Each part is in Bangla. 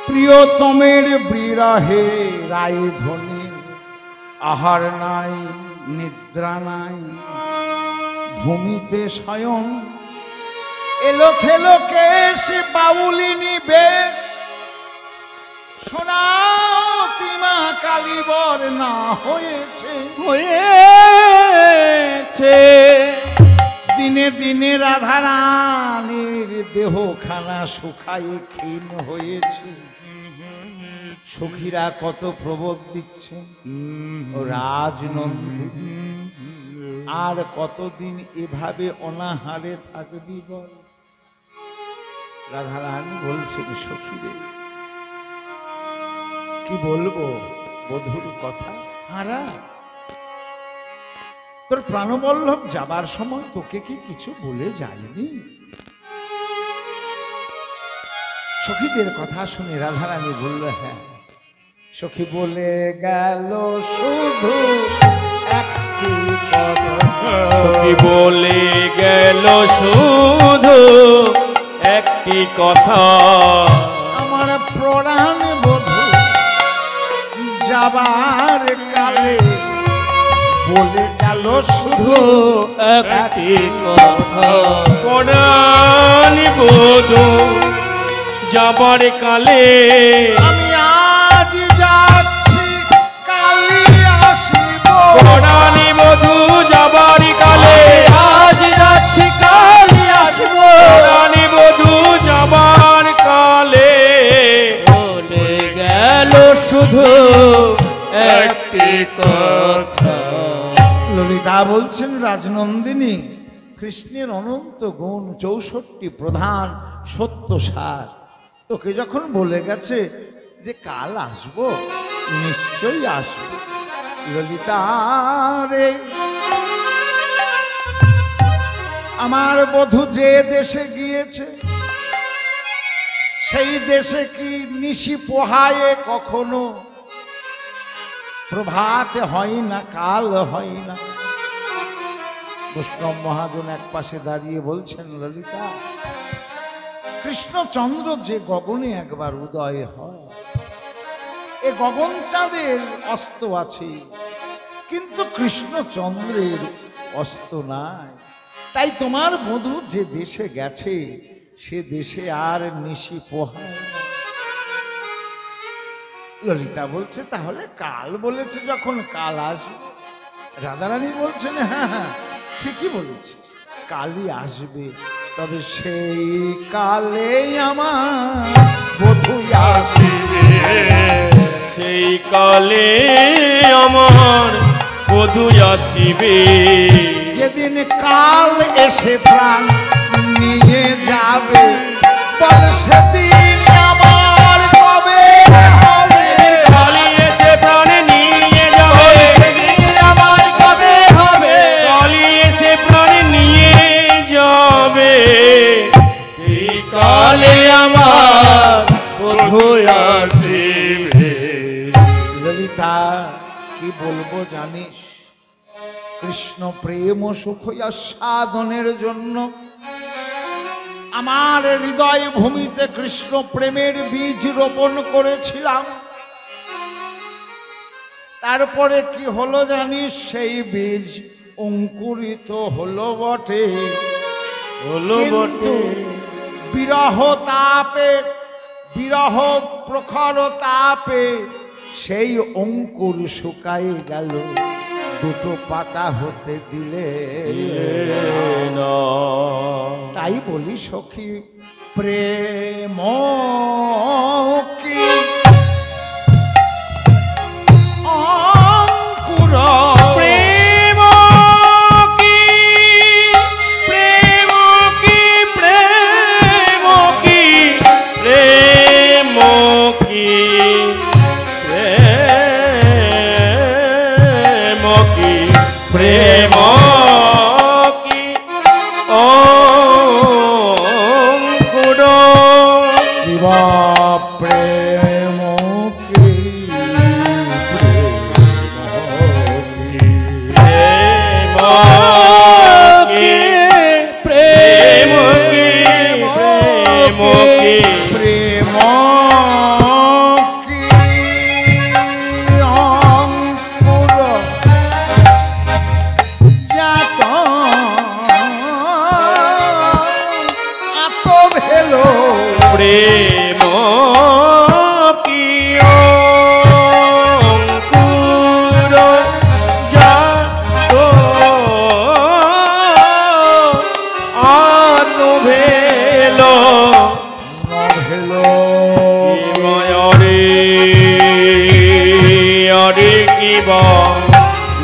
প্রিয়তমের বিরহে রায়ধনী, আহার নাই নিদ্রা নাই, ভূমিতে শয়ন, এলো থেলো কেশ বাউলিনী বেশ, সোনাতিমা কালীবর না হয়েছে হয়েছে। দিনে দিনে রাধারানীর দেহখানা শুকায়ে ক্ষীণ হয়েছে। সখীরা কত প্রবোধ দিচ্ছে, রাজনন্দিনী আর কতদিন এভাবে অনাহারে থাকবি বল? রাধারানী বলছেন, সখীরে কি বলবো বধুর কথা। হারা, তোর প্রাণবল্লভ যাবার সময় তোকে কি কিছু বলে যায়নি? সখীদের কথা শুনে রাধারানী বলল, হ্যাঁ। সখী বলে গেল শুধু একটি কথা, সখী বলে গেল শুধু একটি কথা, আমার প্রাণ বধূ যাবার কালে বলে গেল শুধু একটি কথা। প্রাণ বধূ যাবার কালে আমি আজ যাচ্ছি কালি আসিব। প্রাণ বধূ যাবার কালে আজ যাচ্ছি কালি আসব। প্রাণ বধূ যাবার কালে বলে গেল শুধু একটি কথা। ললিতা বলছেন, রাজনন্দিনী কৃষ্ণের অনন্ত গুণ, 64 প্রধান সত্য সার তোকে যখন বলে গেছে যে কাল আসবো, নিশ্চয়ই আসবো। ললিতা রে, আমার বধূ যে দেশে গিয়েছে সেই দেশে কি নিশি পোহায়ে কখনো প্রভাত হয় না, কাল হয় না। বৈষ্ণব মহাজন এক পাশে দাঁড়িয়ে বলছেন, ললিতা কৃষ্ণচন্দ্র যে গগনে একবার উদয় হয়, এ গগন চাঁদের অস্ত আছে, কিন্তু কৃষ্ণচন্দ্রের অস্ত নাই। তাই তোমার বধূ যে দেশে গেছে সে দেশে আর নিশি পোহায় না। ললিতা বলছে, তাহলে কাল বলেছে যখন কাল আসবে। রাধারানী বলছেন, হ্যাঁ হ্যাঁ ঠিকই বলেছিস, কালই আসবে। তবে সেই কালে আমার বধূ আসবে, সেই কালে আমার বধূ আসিবে। যেদিন কাল এসে প্রাণ নিয়ে যাবে, বল সেদিন আমার কবে হবে? কাল এসে প্রাণ নিয়ে যাবে, সেদিন আমার কবে হবে? কাল এসে প্রাণ নিয়ে যাবে, সেই কালে আমার বধূ আসিবে। ললিতা কি বলবো জানিস, কৃষ্ণ প্রেম সুখ সাধনের জন্য আমার হৃদয় ভূমিতে কৃষ্ণ প্রেমের বীজ রোপণ করেছিলাম। তারপরে কি হলো জানিস, সেই বীজ অঙ্কুরিত হলো বটে, কিন্তু বিরহ তাপে, বিরহ প্রখর তাপে সেই অঙ্কুর শুকায় গেল, দুটো পাতা হতে দিলে না। তাই বলি সখী, প্রেম কি অঙ্কুর, প্রেম কি, প্রেম কি, প্রেম কি, প্রেম কি, প্রেম কি, প্রেম কি অঙ্কুর। শিবা প্রেম কি, প্রেম কি, প্রেম কি, প্রেম কি, প্রেম বা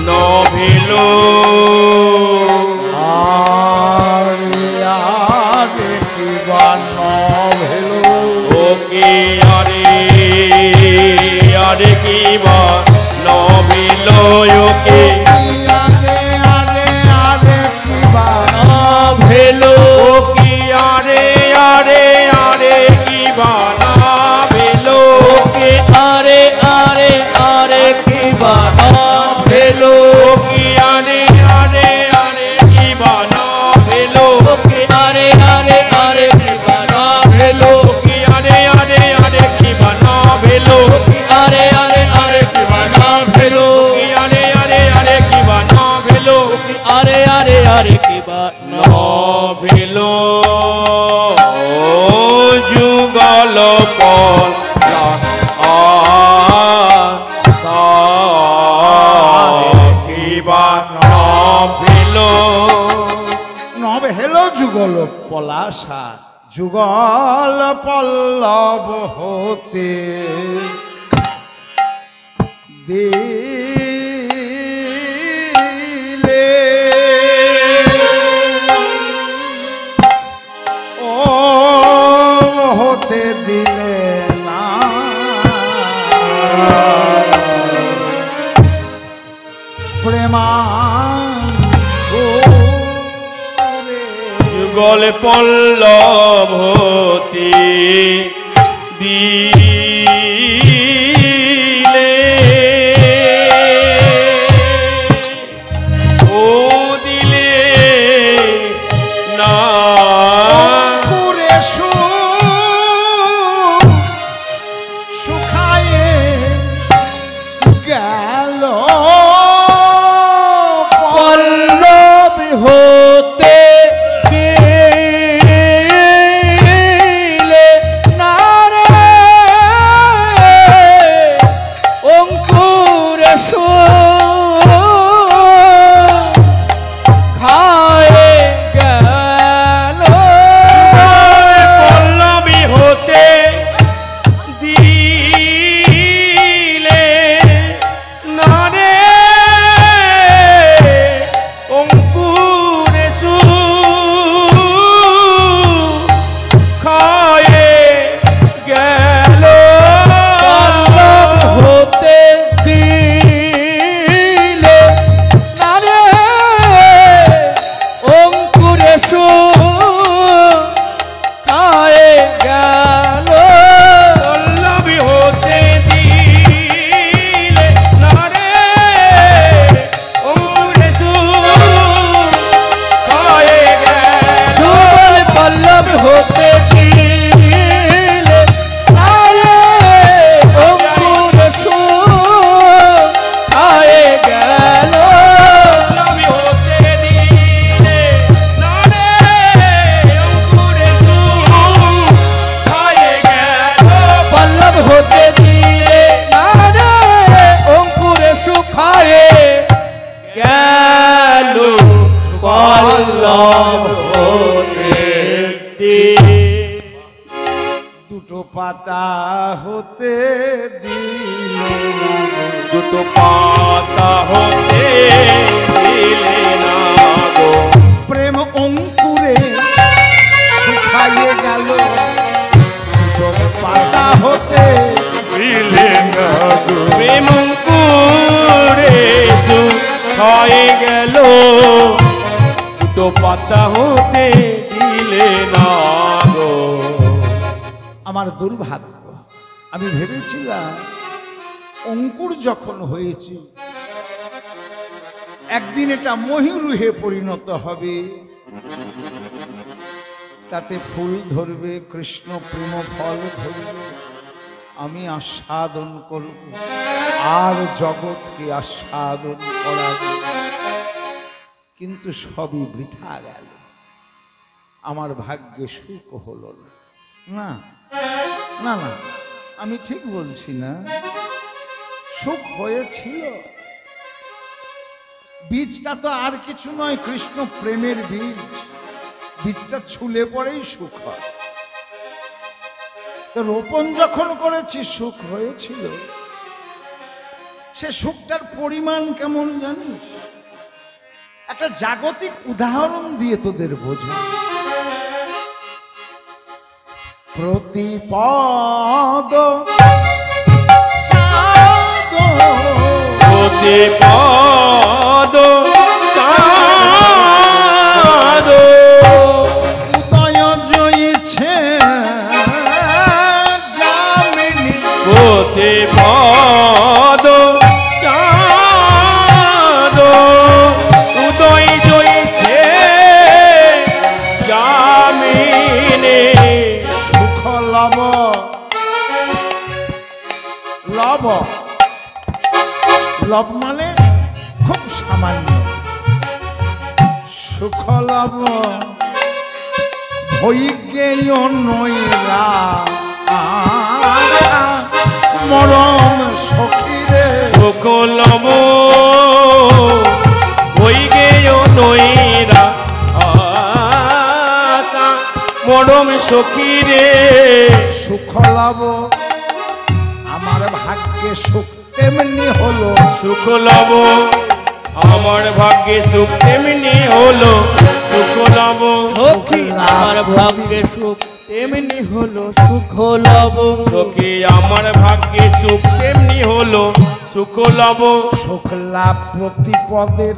নভেলো আরে কি বা নভেলো ওকে আরে কি বা নভেলো ওকে কি বা নভেলো ওকে আরে কি বা নভেলো ওকে আরে কি বা নভেলো ওকে আরে কি বা নভেলো ওকে আরে কি বা নভেলো ওকে আরে কি বা নভেলো আরে কি বা নভেলো আরে কি বা নভেলো আরে কি বা নভেলো যুগল পল কি বা নভেলো নভেলো যুগল পলাশা যুগল পল্লব হতে দিলে ও হতে দিলে না যুগল পল্লব হতে দিলে ও দিলে না করে শুকায়ে গেল পল্লব হতে গেলে না রে অঙ্কুর খায়ে গেল পল্লবী হতে দিলে না রে অঙ্কুরে খায়ে গেল পল্লব হতে দিলে না রে অঙ্কুরে খায়ে গেল পল্লবী হতে দিলে না রে অঙ্কুরে খায়ে গেল যুগল পল্লব হতে দিলে না রে অঙ্কুরে খায়ে গেল পল্লবী হতে দিলে না রে অঙ্কুরে খায়ে গেল পল্লব হতে দিলে না রে অঙ্কুরে শুকায়ে গেল পল্লব হতে দিলে দুটো পাতা হতে দিল দুটো পাতা হতে দিলে না গো প্রেম অঙ্কুরে শুকায়ে গেল দুটো পাতা হতে দিলে না গো প্রেমঙ্কুরে খায়ে গেল দুটো পাতা হতে দিলে না গো আমার দুর্ভাগ্য আমি ভেবেছিলাম অঙ্কুর যখন হয়েছে একদিন এটা মহিরুহে পরিণত হবে, তাতে ফুল ধরবে, কৃষ্ণ প্রেম ফল ধরবে, আমি আস্বাদন করব আর জগৎকে আস্বাদন করাবো। কিন্তু সবই বৃথা গেল, আমার ভাগ্যে সুখ হলো না। না না না, আমি ঠিক বলছি না, সুখ হয়েছিল। বীজটা তো আর কিছু নয়, কৃষ্ণ প্রেমের বীজ। বীজটা ছুলে পরেই সুখ হয়। তো রোপণ যখন করেছি সুখ হয়েছিল, সে সুখটার পরিমাণ কেমন জানিস? একটা জাগতিক উদাহরণ দিয়ে তোদের বোঝা। প্রতিপদ চাঁদ, প্রতিপদ চাঁদ উদয় জয়ীছে যামিনী, প্রতিপদ চাঁদ উদয় জয়ীছে যামিনী। সুখ লব লব, লব মানে খুব সামান্য। সুখ লব ভৈজ্ঞেয় নৈরা মরম সখীরে, সুখ লব হই গেয় নইরা আশা মরম সখীরে। সুখ লব আমার ভাগ্যে সুখ তেমনি হলো, সুখ লব আমার ভাগ্যে সুখ তেমনি হলো। সুখ লব সখী আমার ভাগ্যে সুখ তেমনি হলো সুখ লব। সখী আমার ভাগ্যে সুখ তেমনি হলো সুখ লব। শুক্লা প্রতিপদের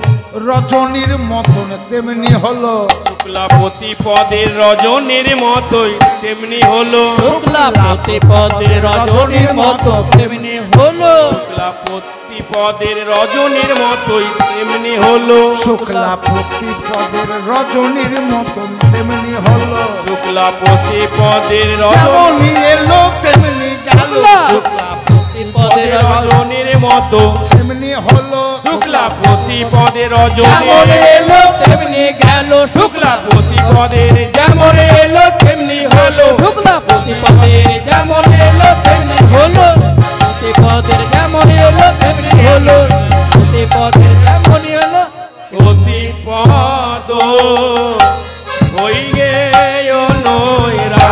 রজনীর মতন তেমনি হলো, শুক্লা প্রতিপদের রজনীর মতোই তেমনি হলো। শুক্লা প্রতিপদের রজনীর মতো তেমনি হলো। শুক্লা প্রতিপদের রজনীর মতোই তেমনি হলো। শুক্লা প্রতিপদের রজনীর মতন তেমনি হলো, শুক্লা প্রতিপদের যেমনি এলো তেমনি গেল, শুক্লা প্রতিপদের রজনীর মতো তেমনি হলো, শুক্লা প্রতিপদের যেমন রজনীর এলো তেমনি গেল। শুক্লা প্রতিপদের যেমন এলো তেমনি হলো। শুক্লা প্রতিপদের যেমন এলো তেমনি হলো। প্রতিপদের যেমন এলো তেমনি হলো। প্রতিপদের যেমন এলো। প্রতিপদ হই গেয় নৈরা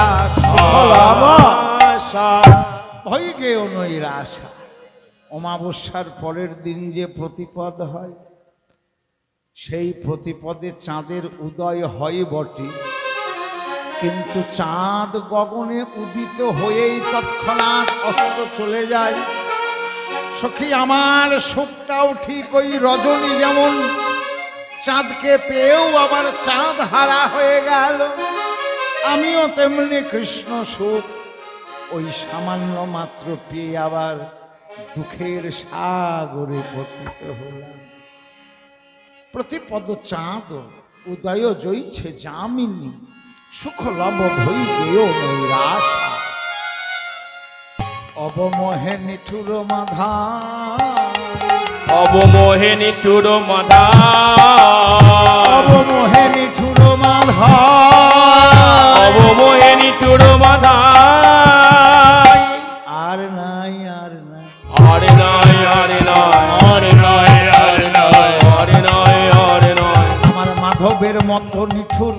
আশা। হয়ে গেও নৈরা আশা। অমাবস্যার পরের দিন যে প্রতিপদ হয়, সেই প্রতিপদে চাঁদের উদয় হয় বটে, কিন্তু চাঁদ গগনে উদিত হয়েই তৎক্ষণাৎ অস্ত চলে যায়। সখী আমার সুখটাও ঠিক ওই রজনী যেমন চাঁদকে পেয়েও আবার চাঁদ হারা হয়ে গেল, আমিও তেমনি কৃষ্ণ সুখ ওই সামান্য মাত্র পেয়ে আবার দুঃখের সাগরে পতিত হলাম। প্রতিপদ চাঁদ উদয় জয়ীছে যামিনী, সুখ লব ভই গেয় নৈরাশা। অবমোহে নিঠুর মাধা, অবমোহে নিঠুর মাধা, অবমোহে নিঠুর মাধা, অবমোহে নিঠুর মাধা। আর নাই আর নাই, আরে নাই আরে নাই, আরে নয় আরে নয়, আরে নাই আরে নাই, আমার মাধবের মতো নিঠুর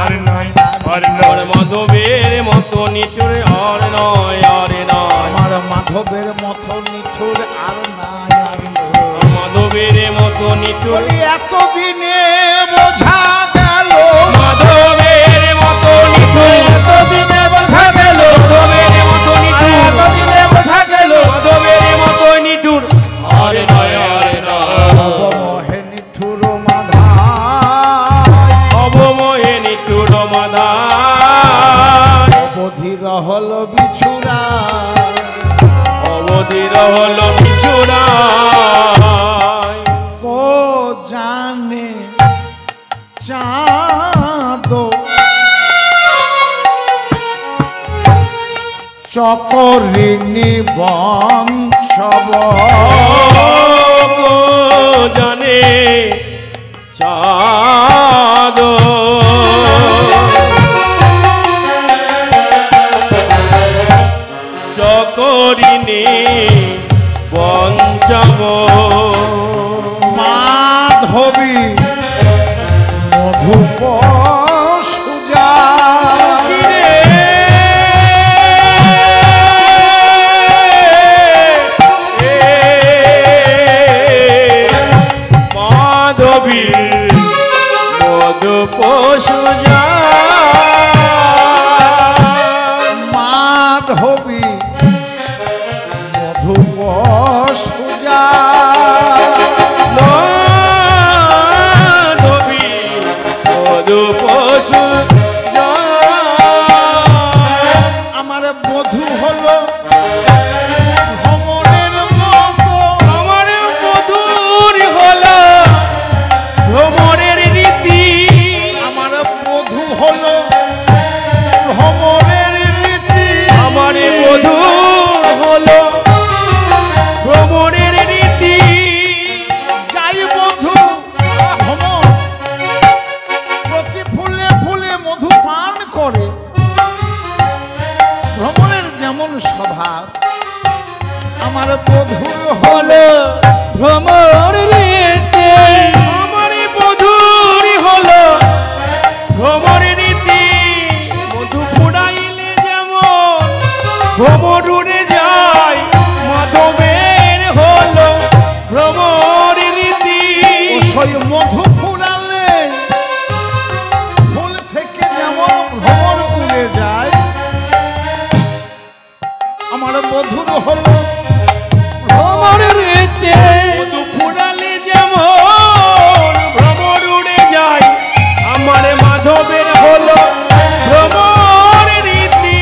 আরে নাই আরে নয়, মাধবের মতো নিঠুর আর নয় আরে নয়, আমার মাধবের মতো নিঠুর আর নাই আর নাই। মাধবের মতো নিঠুর বলি এতদিনে বোঝা গেল, মাধবের মতো নিঠুর, এতদিনে বোঝা গেল। মাধবের মতো নিঠুর, এতদিনে বোঝা গেল। মাধবের মতো নিঠুর আরে নয় আরে নয়, অবমোহে নিঠুর মাধা, অবমোহে নিঠুর মাধা। অবধির হল বিছুরা, অবধির হল বিছুরা। কো জানে চাঁদ চকরিণী বংশব, জানে চাঁদ চকরিণী পঞ্চম মাধবী মধুপ সুজা, মধুপ সুজা মাধবী মধুপ সুজা আমার বধূ হলো ভ্রমণের মতো আমার মধুর হলো ভ্রমণের রীতি আমার বধূ হলো ভ্রমণের রীতি আমার মধুর হলো ভ্রমণের রীতি যাই বধূ ভ্রমণ প্রতি ফুলে ফুলে মধু পান করে ভ্রমণের যেমন স্বভাব আমার বধূর হলো ভ্রমর রীতি আমার মধুর হলো ভ্রমণের রীতি মধু ফুড়াইলে যেমন ভ্রমর উড়ে যায় মাধবের হলো ভ্রমর রীতি ওই মধু ফুরালে ফুল থেকে যেমন ভ্রমর উড়ে যায় আমার বধূর হলো ভ্রমর রীতি মধু ফুড়ালে যেমন ভ্রমর উড়ে যায় আমার মাধবের হলো ভ্রমর রীতি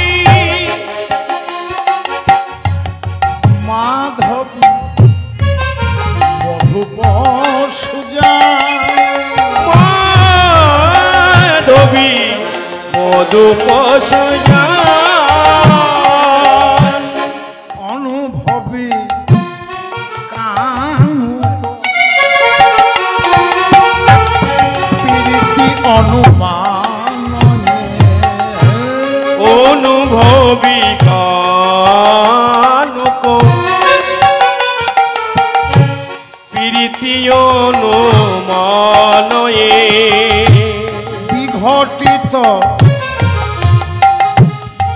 মাধব মধুপ সুজা মাধবী মধুপ সুজা অনুভবী কানু প্রীতি অনুমাননে অনুভবী কানুক প্রীতি অনুমানয়ে বিঘটিত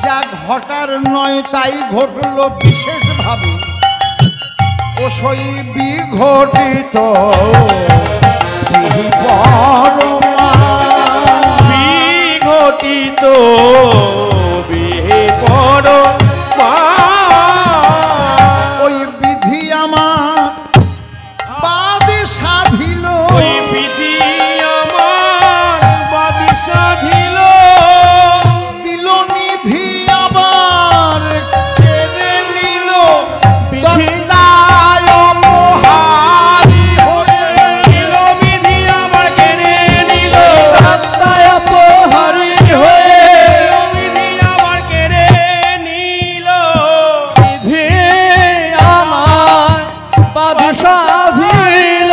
যা ঘটার নয় তাই ঘটলো বিশেষভাবে ও সই বিঘটিত পরমা বিঘটিত বিহে পর ওই বিধি আমার বাদে সাধিল ওই বিধি আমার বাদি সাধিল দিল নিধি আবার কেড়ে নিল বিধি দত্তায় অপহারী হয়ে দিল বিধি আমার কেড়ে নিল দত্তায় অপহারী হয়ে বিধি আমার কেড়ে নিল বিধি আমার বাধা সাধিল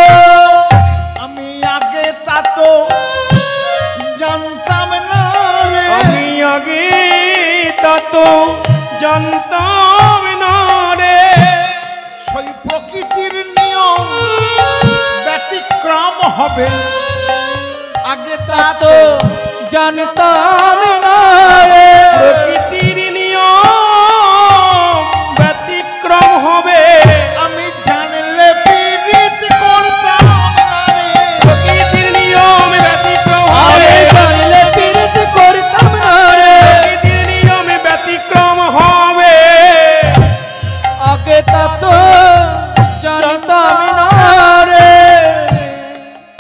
আমি আগে তা তো জানতাম না রে আমি আগে তা তো জানতাম না রে সেই প্রকৃতির নিয়ম ব্যতিক্রম হবে আগে তা তা তো তো জানতাম না রে প্রকৃতির নিয়ম ব্যতিক্রম হবে আমি জানলে পীড়িত করতাম না রে প্রকৃতির নিয়ম ব্যতিক্রম আমি হবে জানলে পীড়িত করতাম না রে প্রকৃতির নিয়ম ব্যতিক্রম হবে আগে তা তো জানতাম না রে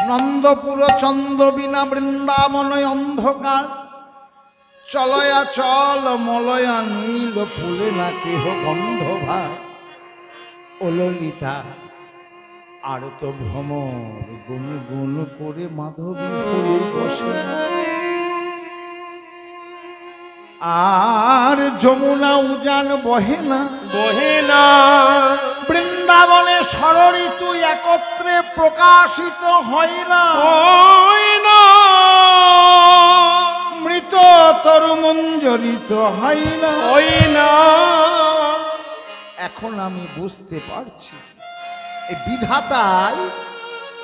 নন্দপুর চন্দ্র বিনা বৃন্দাবন অন্ধকার চলয়া চল মলয়া নীল ফুলে না কেহ গন্ধ ভাই ও ললিতা আর তো ভ্রমর গুন গুন করে মাধবী হয়ে বসে আর যমুনা উজান বহে না বহে না বৃন্দাবনে ষড়ঋতু একত্রে প্রকাশিত হয় না হয় না মৃত তরুমঞ্জরিত হয় না হয় না এখন আমি বুঝতে পারছি এই বিধাতাই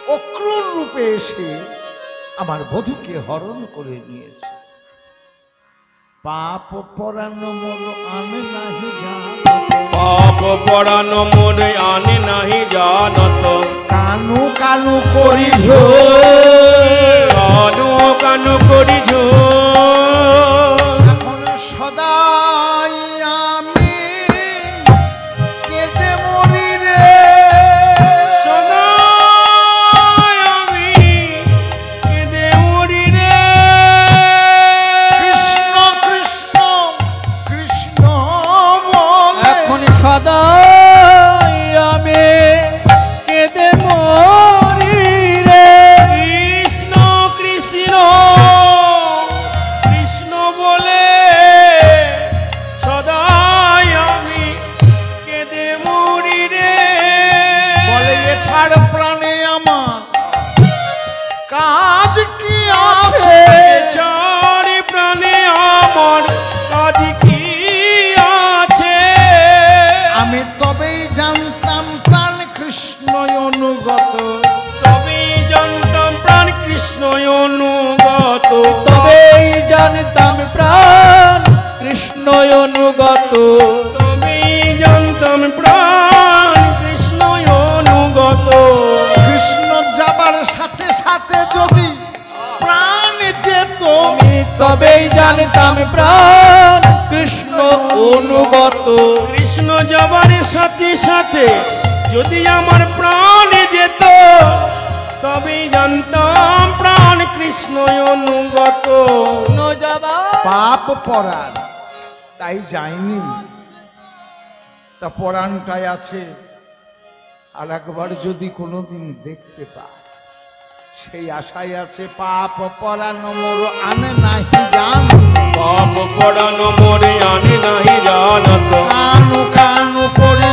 অক্রূর রূপে এসে আমার বধূকে হরণ করে নিয়েছে পাপ পরানো মোর আনে নাহি জান পাপ পড়ানো মোরে আনে নাহি জানত কানু কানু করি কানু কানু করি এখন সদাই আমি কেঁদে সদাই আমি কেঁদে মরি রে। কৃষ্ণ কৃষ্ণ কৃষ্ণ বলে সদাই আমি কেঁদে মরি রে। বলে এ ছাড় প্রাণে আমার কাজ কি আছে? চার প্রাণে আমার কাজ কি আছে? আমি তবেই জানতাম প্রাণ কৃষ্ণ অনুগত, তবেই জানতাম প্রাণ কৃষ্ণ অনুগত। তবেই জানতাম প্রাণ কৃষ্ণ অনুগত। তবেই জানতাম প্রাণ কৃষ্ণ অনুগত। কৃষ্ণ যাবার সাথে সাথে যদি প্রাণ যেত, আমি তবেই জানতাম প্রাণ কৃষ্ণ অনুগত। কৃষ্ণ যাবার সাথে সাথে যদি আমার প্রাণ যেত, তবেই জানতাম প্রাণ কৃষ্ণ অনুগত। কৃষ্ণ যাবা পাপ পরাণ তাই যায়নি, তা পরাণটাই আছে। আর একবার যদি কোনোদিন দেখতে পায় সেই আশায় আছে। পাপ পরাণ মোর আনে নাহি জান, পাপ পড়ানো মোরে আনে নাহি জানত। কানু কানু করি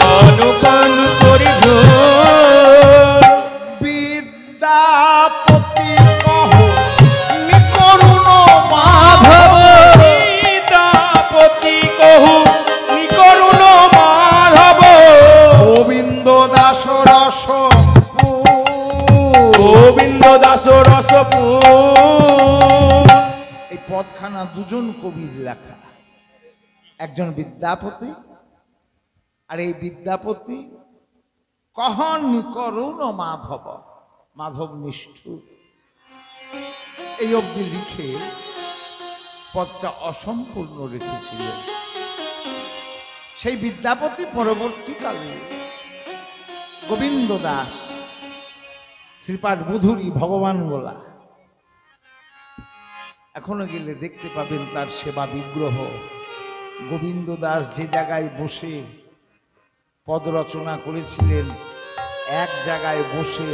কানু কানু করি ঝোর। বিদ্যাপতি কহ নিকরুণ মাধব সীতাপতি কহু নিকরুণ মাধব। গোবিন্দ দাস রস গোবিন্দ দাস রসপুর। এই পদখানা দুজন কবির লেখা, একজন বিদ্যাপতি আর এই বিদ্যাপতি কহন নিকরুণ মাধব, মাধব নিষ্ঠুর। এই অবধি লিখে পদটা অসম্পূর্ণ রেখেছিলেন। সেই বিদ্যাপতি পরবর্তীকালে গোবিন্দ দাস, শ্রীপাদ বুধুরি, ভগবান গোলা, এখনো গেলে দেখতে পাবেন তার সেবা বিগ্রহ। গোবিন্দ দাস যে জায়গায় বসে পদ রচনা করেছিলেন, এক জায়গায় বসে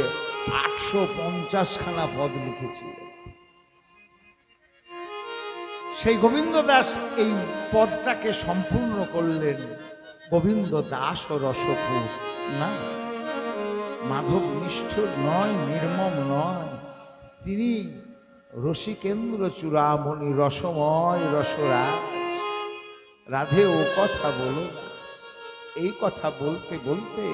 850 খানা পদ লিখেছিলেন। সেই গোবিন্দ দাস এই পদটাকে সম্পূর্ণ করলেন। গোবিন্দ দাস ও রসপুর না, মাধব নিষ্ঠুর নয়, নির্মম নয়, তিনি রসিকেন্দ্র চূড়ামণি, রসময় রসরাজ। রাধে ও কথা বলো, এই কথা বলতে বলতে